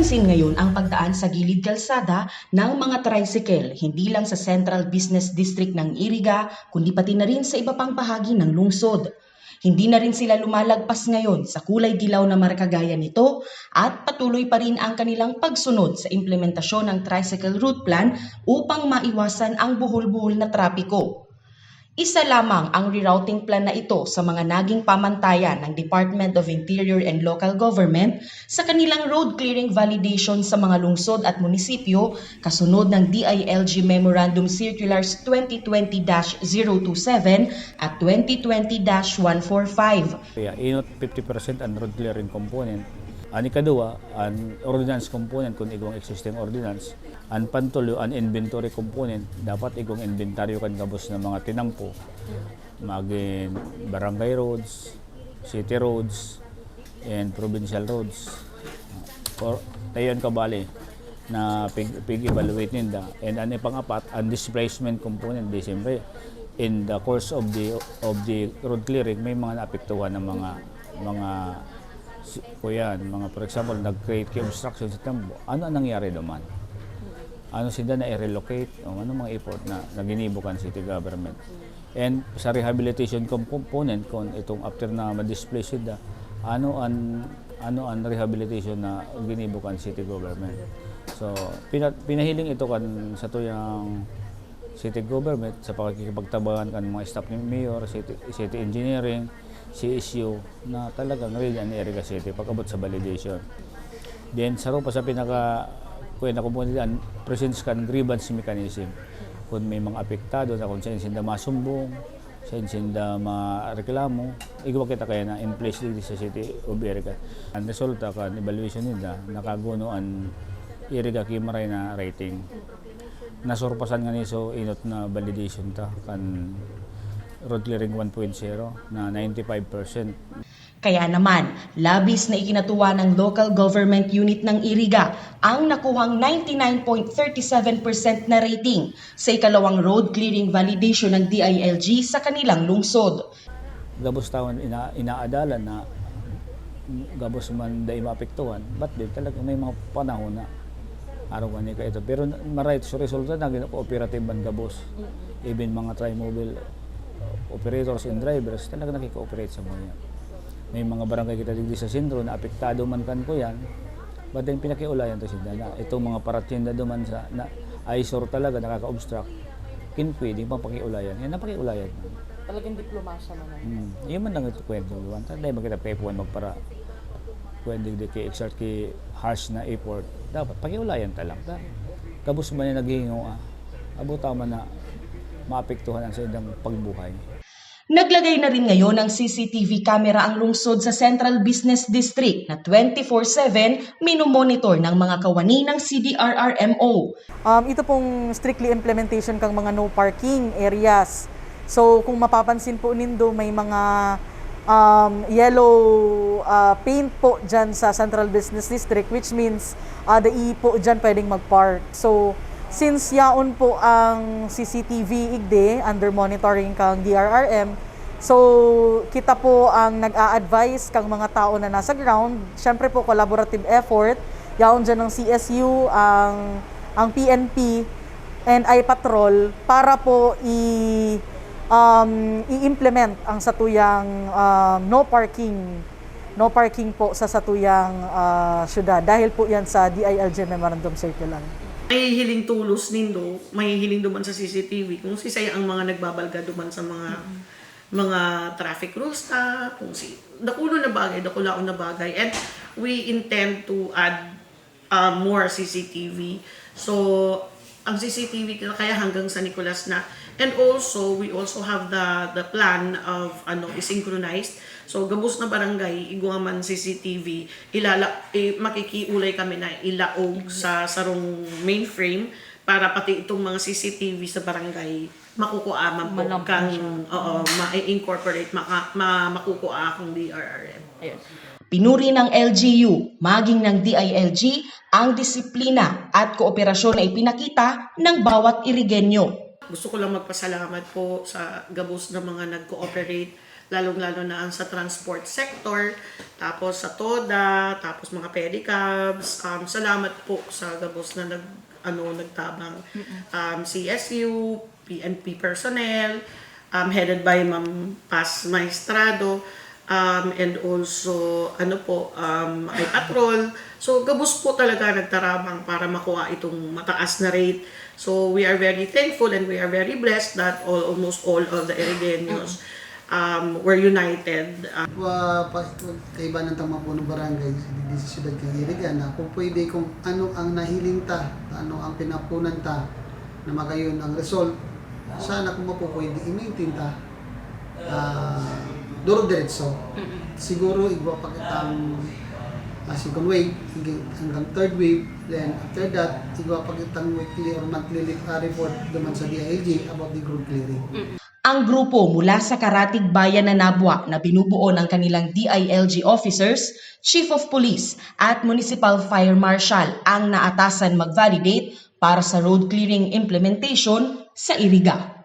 Mapapansin ngayon ang pagdaan sa gilid kalsada ng mga tricycle, hindi lang sa Central Business District ng Iriga, kundi pati na rin sa iba pang bahagi ng lungsod. Hindi na rin sila lumalagpas ngayon sa kulay dilaw na marka gaya nito at patuloy pa rin ang kanilang pagsunod sa implementasyon ng Tricycle Route Plan upang maiwasan ang buhol-buhol na trapiko. Isa lamang ang rerouting plan na ito sa mga naging pamantayan ng Department of Interior and Local Government sa kanilang road clearing validation sa mga lungsod at munisipyo kasunod ng DILG Memorandum Circulars 2020-027 at 2020-145. Kaya inot 50% ang road clearing component. Ani kadua, ang ordinance component kung igong existing ordinance, ang pantulo, ang inventory component, dapat igong inventaryo kan gabos ng mga tinampo, maging barangay roads, city roads, and provincial roads. Or tayon kabali na pig-evaluate ninda. And ano pang-apat, ang displacement component, siyempre, in the course of the road clearing, may mga naapektuhan ng mga for example, nag-create obstruction sa tambo. Ano ang nangyari naman? Ano sila na i-relocate? O ano mga effort na ginibukan city government? And sa rehabilitation component, kung itong after na ma-displace sila, ano ang rehabilitation na ginibukan city government? So, pinahiling ito kan sa tuyang city government sa pakikipagtabangan kan mga staff ni mayor, city engineering, CSU na talagang really ang Iriga City pag-abot sa validation. Then sa pa sa kuya komunidad presents kan grievance mechanism kung may mga apektado na kung saan sinda masumbong, saan sinda mareklamo, igawa kita kaya na in place dito sa City of Iriga. Ang resulta kan evaluation nila nakaguno ang Iriga Kimaray na rating. Nasurpasan nga niso inot na validation ta kan road clearing 1.0 na 95%. Kaya naman, labis na ikinatuwa ng local government unit ng Iriga ang nakuhang 99.37% na rating sa ikalawang road clearing validation ng DILG sa kanilang lungsod. Gabos taon inaadalan na gabos man dahil maapektuhan, but din talaga may mga panahon na araw ka ito. Pero maray sa resulta na cooperative man gabos. Even mga tri-mobile operators and drivers talaga nakikooperate sa mga yan. May mga barangay kita dito sa sentro na apektado man kan ko yan, but then pinakiulayan to sila na itong mga paratinda duman sa na eyesore talaga nakaka-obstruct, pwede pang pakiulayan. Yan napakiulayan. Talagang diplomasya naman. Yun man lang ito kwento. Dahil magkita pepuan magpara pwede di kay exert kay harsh na effort. Dapat pakiulayan talaga. Kabus man na naghihingo abuta man na maapektuhan ang sa ilang pagbuhay. Naglagay na rin ngayon ng CCTV camera ang lungsod sa Central Business District na 24/7 minomonitor ng mga kawani ng CDRRMO. Ito pong strictly implementation kang mga no parking areas. So kung mapapansin po nindo may mga yellow paint po dyan sa Central Business District, which means the E po dyan pwedeng mag-park. So since yaon po ang CCTV igde under monitoring kang DRRM, so kita po ang nag-a-advise kang mga tao na nasa ground. Syempre po collaborative effort, yaon dyan ng CSU, ang PNP, and iPatrol para po i-implement ang satuyang no parking po sa satuyang syudad dahil po yan sa DILG Memorandum Circular. May hiling tulos nindo, may hiling duman sa CCTV kung sisay ang mga nagbabalga duman sa mga traffic rules kung dakulaon na bagay, and we intend to add more CCTV. So ang CCTV kaya hanggang sa Nicolas na, and also we also have the plan of synchronized. So gabos na barangay iguaman CCTV makikiulay kami na ilaog sa sarong mainframe para pati itong mga CCTV sa barangay makukuha po kang ma-incorporate makukuha kung DRRM. Ayun. Pinuri ng LGU, maging ng DILG, ang disiplina at kooperasyon na ipinakita ng bawat Irigenyo. Gusto ko lang magpasalamat po sa gabos na mga nag-cooperate lalong-lalo na ang sa transport sector, tapos sa TODA, tapos mga pedicabs. Salamat po sa gabos na nagtabang. CSU, PNP personnel, headed by Ma'am Paz Maestrado, and also ay patrol. So gabos po talaga nagtarabang para makuha itong mataas na rate. So we are very thankful and we are very blessed that almost all of the Irigeños were united. Kaiba ng Tamapuno Barangay di sa siyudad ng Iriga na kung pwede kung ano ang nahiling ta, ano ang pinapunan ta na magayon ang result, sana kung mapupwede i-maintain ta duro-diretso. Siguro igwa pa kitang second wave hanggang third wave, then after that igwa pa kitang weekly or monthly report naman sa DILG about the road clearing. Ang grupo mula sa Karatig Bayan na Nabwa na binubuo ng kanilang DILG officers, Chief of Police at Municipal Fire Marshal ang naatasan mag-validate para sa road clearing implementation sa Iriga.